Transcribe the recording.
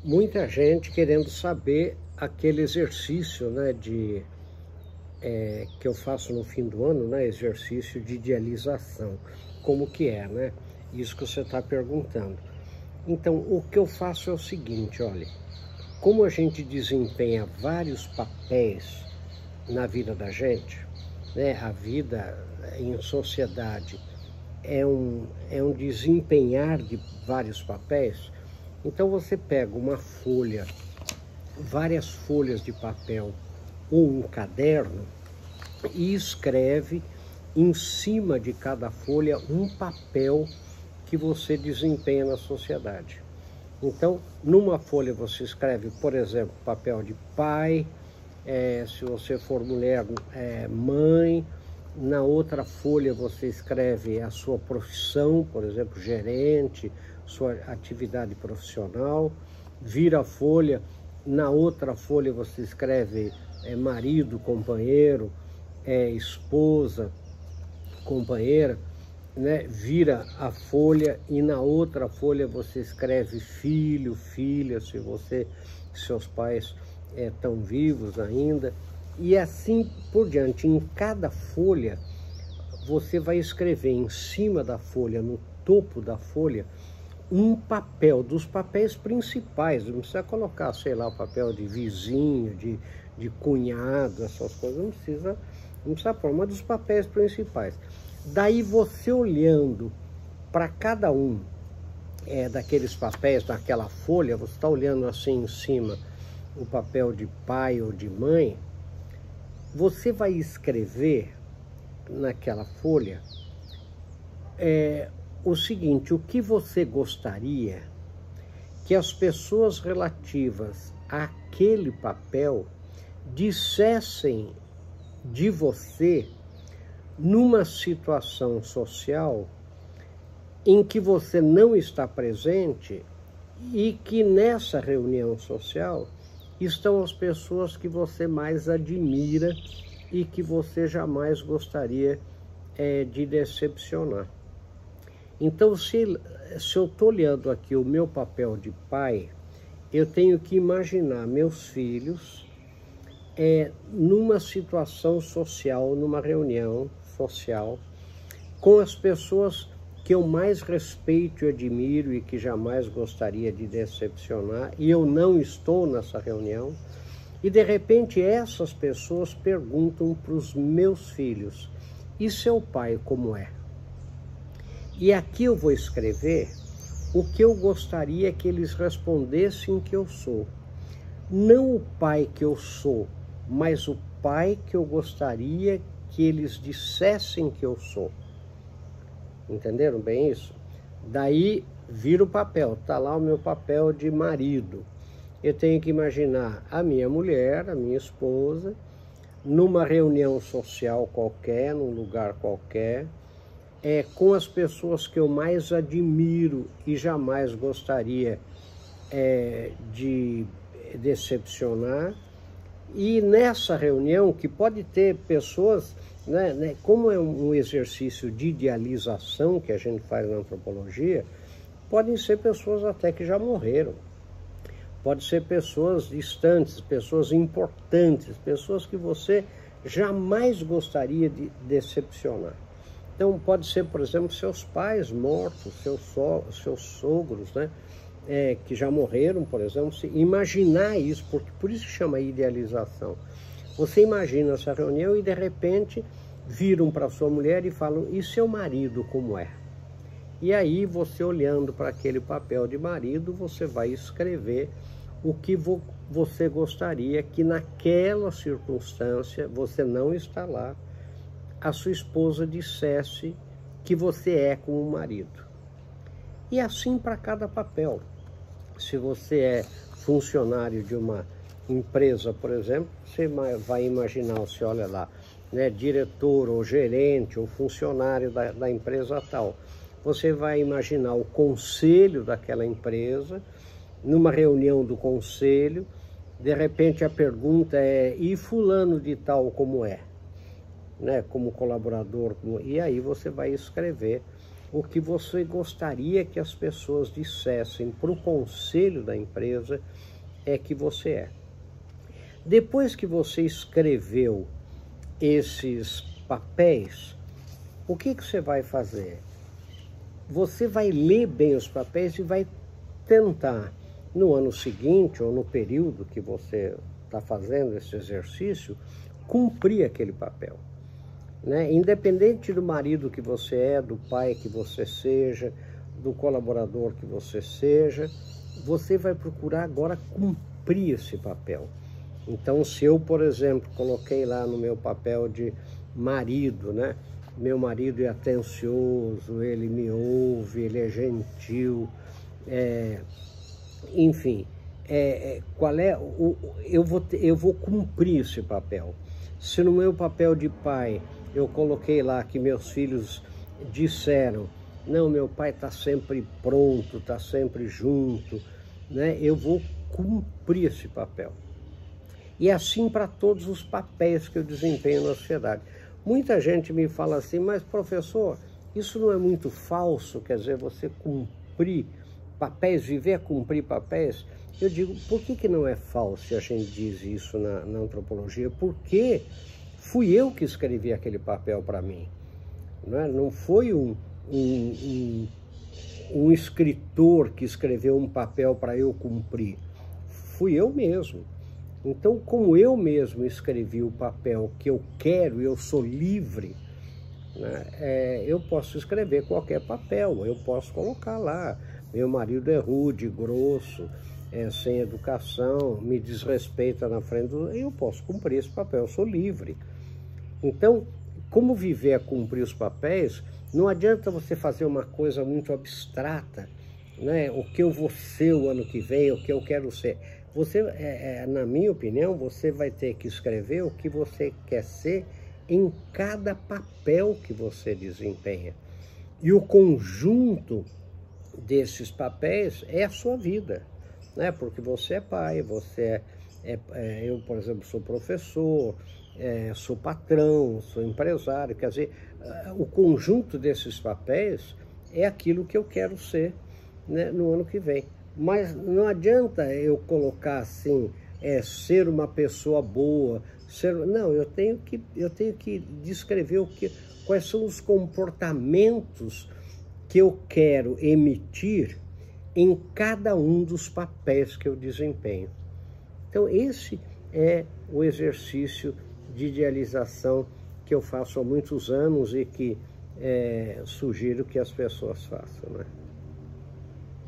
muita gente querendo saber aquele exercício, né, que eu faço no fim do ano, né, exercício de idealização. Como que é, né? Isso que você está perguntando. Então, o que eu faço é o seguinte, olha, como a gente desempenha vários papéis na vida da gente, né, a vida em sociedade é um desempenhar de vários papéis. Então você pega uma folha, várias folhas de papel ou um caderno e escreve em cima de cada folha um papel que você desempenha na sociedade. Então, numa folha você escreve, por exemplo, papel de pai, se você for mulher, mãe. Na outra folha você escreve a sua profissão, por exemplo, gerente, sua atividade profissional. Vira a folha, na outra folha você escreve marido, companheiro, esposa, companheira, né? Vira a folha e na outra folha você escreve filho, filha, se seus pais estão vivos ainda. E assim por diante. Em cada folha você vai escrever em cima da folha, no topo da folha, um papel, dos papéis principais. Não precisa colocar, sei lá, o papel de vizinho, de cunhado, essas coisas, não precisa pôr, mas dos papéis principais. Daí você olhando para cada um daqueles papéis, naquela folha, você está olhando assim em cima o papel de pai ou de mãe, você vai escrever naquela folha o seguinte: o que você gostaria que as pessoas relativas àquele papel dissessem de você numa situação social em que você não está presente e que nessa reunião social estão as pessoas que você mais admira e que você jamais gostaria de decepcionar. Então, se eu estou olhando aqui o meu papel de pai, eu tenho que imaginar meus filhos numa situação social, numa reunião social, com as pessoas que eu mais respeito e admiro e que jamais gostaria de decepcionar, e eu não estou nessa reunião, e de repente essas pessoas perguntam para os meus filhos: e seu pai como é? E aqui eu vou escrever o que eu gostaria que eles respondessem que eu sou. Não o pai que eu sou, mas o pai que eu gostaria que eles dissessem que eu sou. Entenderam bem isso? Daí vira o papel, tá lá o meu papel de marido. Eu tenho que imaginar a minha mulher, a minha esposa, numa reunião social qualquer, num lugar qualquer, com as pessoas que eu mais admiro e jamais gostaria de decepcionar. E nessa reunião, que pode ter pessoas, né, como é um exercício de idealização que a gente faz na antropologia, podem ser pessoas até que já morreram. Pode ser pessoas distantes, pessoas importantes, pessoas que você jamais gostaria de decepcionar. Então pode ser, por exemplo, seus pais mortos, seus sogros, né? Que já morreram, por exemplo. Imaginar isso, porque por isso que chama idealização. Você imagina essa reunião e de repente viram para sua mulher e falam: e seu marido como é? E aí você, olhando para aquele papel de marido, você vai escrever o que você gostaria que naquela circunstância, você não está lá, a sua esposa dissesse que você é como marido. E assim para cada papel. Se você é funcionário de uma empresa, por exemplo, você vai imaginar, você olha lá, né, diretor ou gerente ou funcionário da empresa tal. Você vai imaginar o conselho daquela empresa, numa reunião do conselho, de repente a pergunta é: e fulano de tal como é? Né, como colaborador, e aí você vai escrever o que você gostaria que as pessoas dissessem para o conselho da empresa é que você é. Depois que você escreveu esses papéis, o que você vai fazer? Você vai ler bem os papéis e vai tentar, no ano seguinte ou no período que você está fazendo esse exercício, cumprir aquele papel. Né? Independente do marido que você é, do pai que você seja, do colaborador que você seja, você vai procurar agora cumprir esse papel. Então, se eu, por exemplo, coloquei lá no meu papel de marido, né? Meu marido é atencioso, ele me ouve, ele é gentil, enfim, eu vou cumprir esse papel. Se no meu papel de pai eu coloquei lá que meus filhos disseram, não, meu pai está sempre pronto, está sempre junto, né? Eu vou cumprir esse papel. E assim para todos os papéis que eu desempenho na sociedade. Muita gente me fala assim, mas professor, isso não é muito falso? Quer dizer, você cumprir papéis, viver a cumprir papéis? Eu digo, por que não é falso se a gente diz isso na antropologia? Porque fui eu que escrevi aquele papel para mim. Não foi um escritor que escreveu um papel para eu cumprir. Fui eu mesmo. Então, como eu mesmo escrevi o papel que eu quero, eu sou livre, né? Eu posso escrever qualquer papel, eu posso colocar lá, meu marido é rude, grosso, sem educação, me desrespeita na frente do... Eu posso cumprir esse papel, eu sou livre. Então, como viver a cumprir os papéis, não adianta você fazer uma coisa muito abstrata, né? O que eu vou ser o ano que vem, o que eu quero ser. Você, na minha opinião, você vai ter que escrever o que você quer ser em cada papel que você desempenha. E o conjunto desses papéis é a sua vida, né? Porque você é pai, você eu, por exemplo, sou professor, sou patrão, sou empresário. Quer dizer, o conjunto desses papéis é aquilo que eu quero ser, né, no ano que vem. Mas não adianta eu colocar assim, ser uma pessoa boa, não, eu tenho que descrever quais são os comportamentos que eu quero emitir em cada um dos papéis que eu desempenho. Então esse é o exercício de idealização que eu faço há muitos anos e que sugiro que as pessoas façam, né?